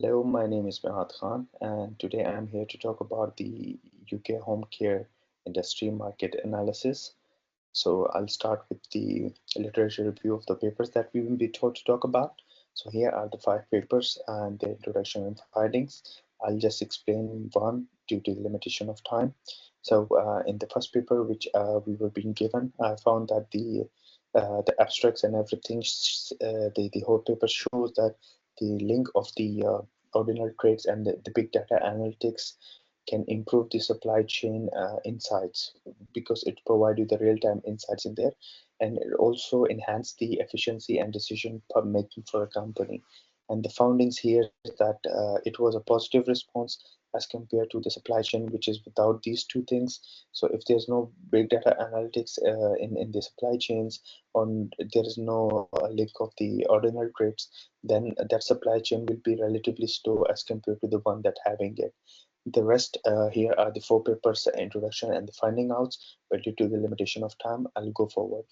Hello, my name is Mehad Khan, and today I'm here to talk about the UK home care industry market analysis. So I'll start with the literature review of the papers that we will be taught to talk about. So here are the 5 papers and their introduction and findings. I'll just explain one due to the limitation of time. So in the first paper, which we were being given, I found that the abstracts and everything, the whole paper shows that the link of the ordinal trades and the big data analytics can improve the supply chain insights because it provides you the real-time insights in there, and it also enhance the efficiency and decision making for a company. And the foundings here is that it was a positive response as compared to the supply chain, which is without these two things. So if there's no big data analytics in the supply chains, or there is no link of the ordinal trades, then that supply chain will be relatively slow as compared to the one that having it. The rest here are the 4 papers, introduction and the finding outs, but due to the limitation of time, I'll go forward.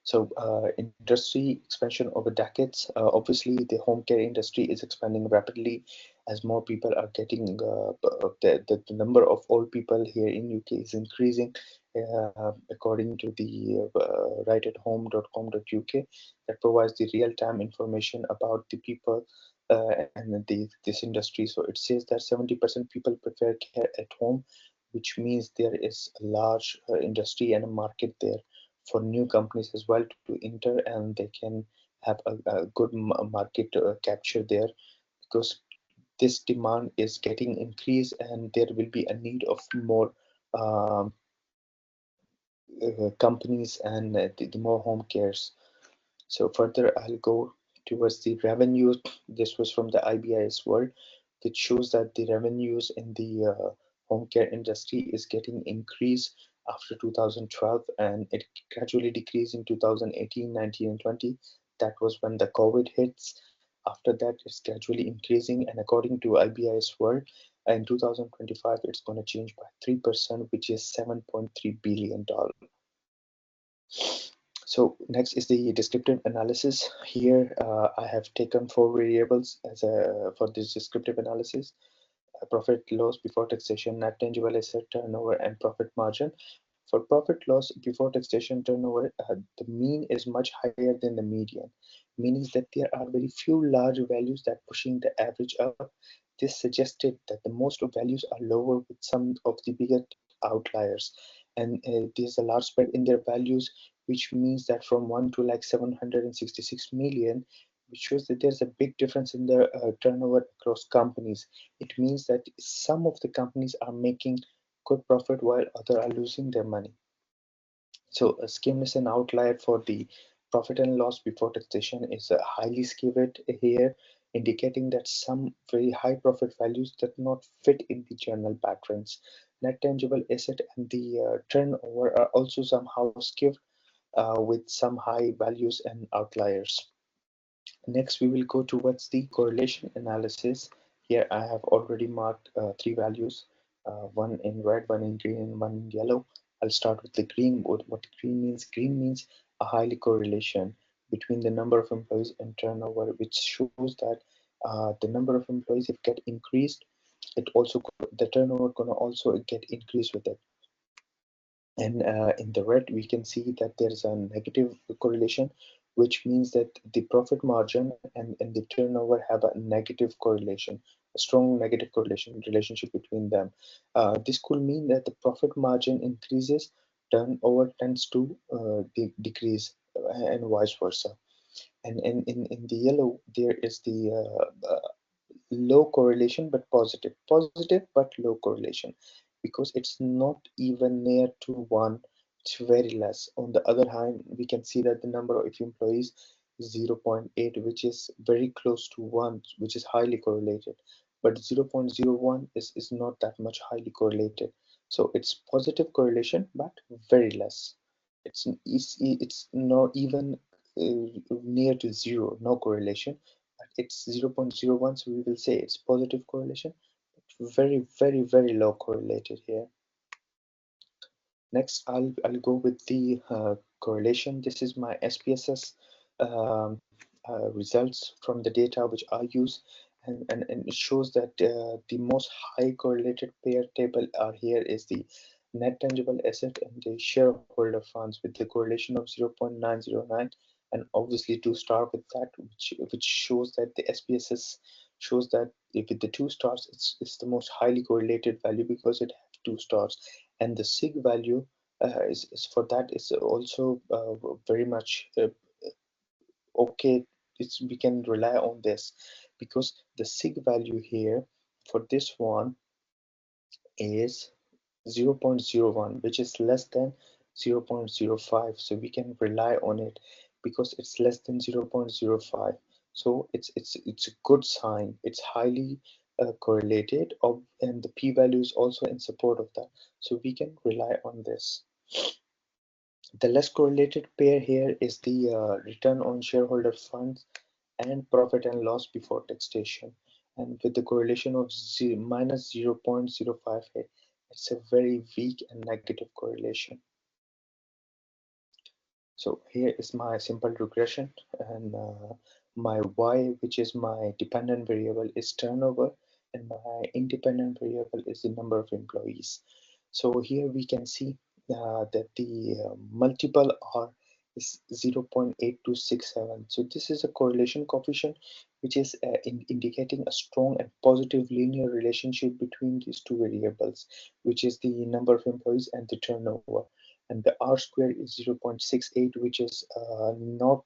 So, industry expansion over decades. Obviously, the home care industry is expanding rapidly as more people are getting the number of old people here in UK is increasing. According to the rightathome.com.uk, that provides the real-time information about the people and this industry. So it says that 70% people prefer care at home, which means there is a large industry and a market there for new companies as well to enter, and they can have a good market capture there, because this demand is getting increased and there will be a need of more um, companies and the more home cares. So further, I'll go towards the revenues. This was from the IBIS World, which shows that the revenues in the home care industry is getting increased after 2012, and it gradually decreased in 2018, 19, and 20. That was when the COVID hits. After that, it's gradually increasing, and according to IBIS World, in 2025, it's going to change by 3%, which is $7.3 billion. So next is the descriptive analysis. Here I have taken 4 variables as for this descriptive analysis: profit loss before taxation, net tangible asset turnover, and profit margin. For profit loss before taxation turnover, the mean is much higher than the median, meaning that there are very few large values that pushing the average up. This suggested that the most of values are lower with some of the bigger outliers, and there's a large spread in their values, which means that from 1 to like 766 million, which shows that there's a big difference in the turnover across companies. It means that some of the companies are making good profit while others are losing their money. So a scheme is an outlier for the profit and loss before taxation is highly skewed here, indicating that some very high profit values that not fit in the general patterns. Net tangible asset and the turnover are also somehow skewed with some high values and outliers. Next, we will go towards the correlation analysis. Here I have already marked 3 values, one in red, one in green, and one in yellow. I'll start with the green. What green means? Green means a highly correlation between the number of employees and turnover, which shows that the number of employees, if get increased, it also the turnover gonna also get increased with it. And in the red, we can see that there's a negative correlation, which means that the profit margin and the turnover have a negative correlation, a strong negative correlation relationship between them. This could mean that the profit margin increases, turnover tends to decrease, and vice versa. And in the yellow, there is the low correlation but positive, positive but low correlation, because it's not even near to 1, it's very less. On the other hand, we can see that the number of employees is 0.8, which is very close to 1, which is highly correlated, but 0.01 is not that much highly correlated. So it's positive correlation but very less. It's not even near to 0, no correlation, but it's 0.01, so we will say it's positive correlation, but very, very, very low correlated here. Next, I'll go with the correlation. This is my SPSS. Um, results from the data which I use, and it shows that the most high correlated pair table are here is the net tangible asset and the shareholder funds with the correlation of 0.909, and obviously 2 star with that, which shows that the SPSS shows that with the 2 stars, it's the most highly correlated value because it has 2 stars, and the sig value is for that is also very much okay. We can rely on this because the sig value here for this one is 0.01, which is less than 0.05, so we can rely on it because it's less than 0.05. So it's a good sign. It's highly correlated and the p-value is also in support of that, so we can rely on this. The less correlated pair here is the return on shareholder funds and profit and loss before taxation. And with the correlation of minus 0.058, it's a very weak and negative correlation. So here is my simple regression, and my y, which is my dependent variable, is turnover, and my independent variable is the number of employees. So here we can see that the multiple R is 0.8267. So this is a correlation coefficient which is indicating a strong and positive linear relationship between these two variables, which is the number of employees and the turnover. And the R square is 0.68, which is not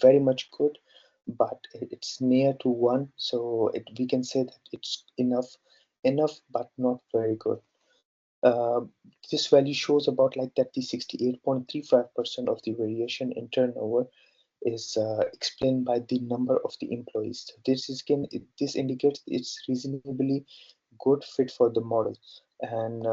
very much good, but it's near to 1, so we can say that it's enough but not very good. uh, this value shows about like that the 68.35% of the variation in turnover is explained by the number of the employees. So this indicates it's reasonably good fit for the model. And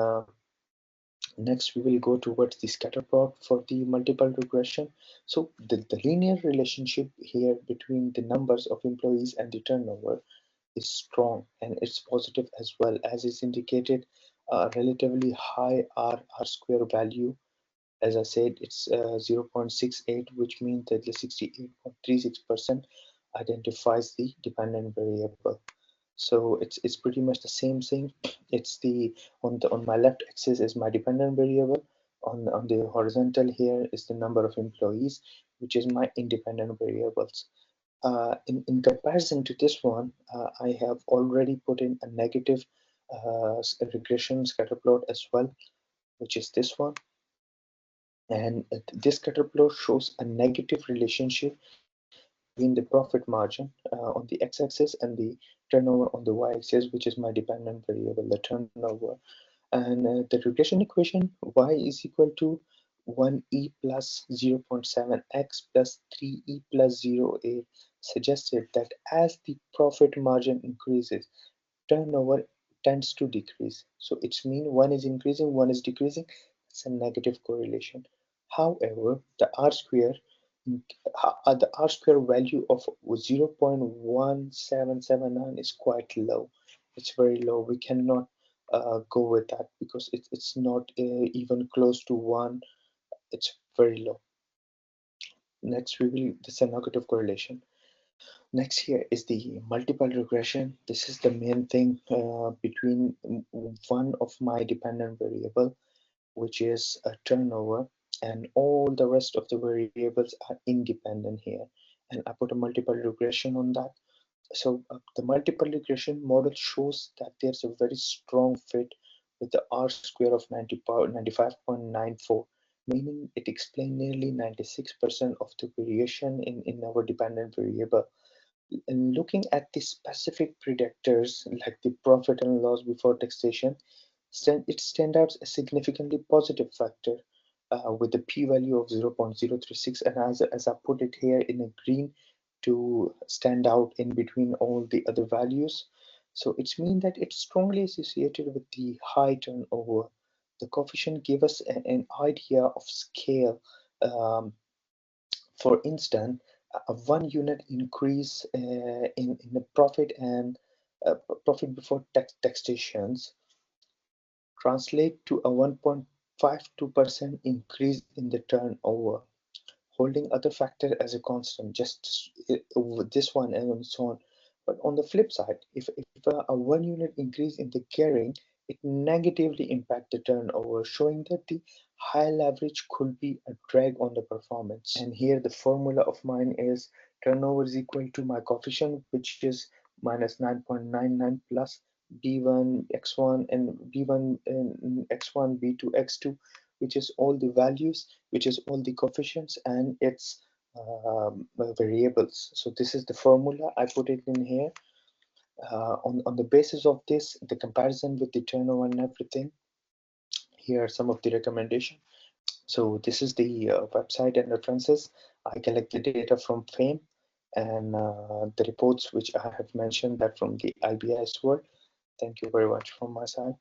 next, we will go towards the scatter plot for the multiple regression. So the linear relationship here between the numbers of employees and the turnover is strong, and it's positive as well, as is indicated a relatively high R square value. As I said, it's 0.68, which means that the 68.36% identifies the dependent variable. So it's pretty much the same thing. It's the on my left axis is my dependent variable. On the horizontal here is the number of employees, which is my independent variables. In comparison to this one, I have already put in a negative regression scatter plot as well, which is this one. And this scatter plot shows a negative relationship between the profit margin on the x-axis and the turnover on the y-axis, which is my dependent variable, the turnover. And the regression equation y is equal to 1e plus 0.7x plus 3e plus 0.8 suggested that as the profit margin increases, turnover tends to decrease. So it's mean one is increasing, one is decreasing. It's a negative correlation. However, the R square value of 0.1779 is quite low. It's very low. We cannot go with that because it's not even close to 1. It's very low. Next, we will this is a negative correlation. Next here is the multiple regression. This is the main thing between one of my dependent variable, which is a turnover, and all the rest of the variables are independent here. And I put a multiple regression on that. So the multiple regression model shows that there's a very strong fit with the R square of 95.94, meaning it explains nearly 96% of the variation in our dependent variable. And looking at the specific predictors like the profit and loss before taxation, it stands out a significantly positive factor with the p-value of 0.036, and as I put it here in a green to stand out in between all the other values. So it's mean that it's strongly associated with the high turnover. The coefficient give us an idea of scale. For instance, a 1 unit increase in the profit and profit before taxations translate to a 1.52% increase in the turnover. holding other factor as a constant, just this one and so on. But on the flip side, if a 1 unit increase in the gearing, it negatively impact the turnover, showing that the high leverage could be a drag on the performance. And here the formula of mine is turnover is equal to my coefficient, which is minus 9.99 plus b1 x1 and b1 and x1 b2 x2, which is all the values, which is all the coefficients and its variables. So this is the formula. I put it in here. On the basis of this, the comparison with the turnover and everything, here are some of the recommendations. So this is the website and references. I collect the data from FAME and the reports which I have mentioned that from the IBIS world. Thank you very much from my side.